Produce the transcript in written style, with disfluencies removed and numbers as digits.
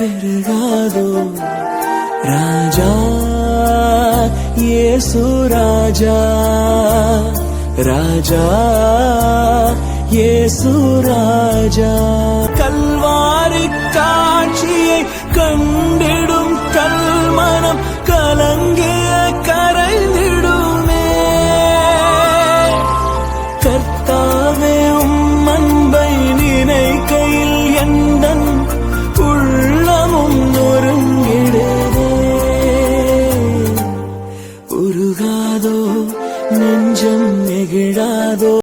பெருகாதோ ராஜா இயேசு ராஜா ராஜா இயேசு ராஜா கல்வாரி காட்சியை கண்டிடும் கல்மனம் கலங்கிய கரைந்திடுமே கர்த்தாவே உம் அன்பை நினைக்கையில் எந்தன் உள்ளமும் நொறுங்கிடுதே உருகாதோ நெஞ்சம் நெகிழாதோ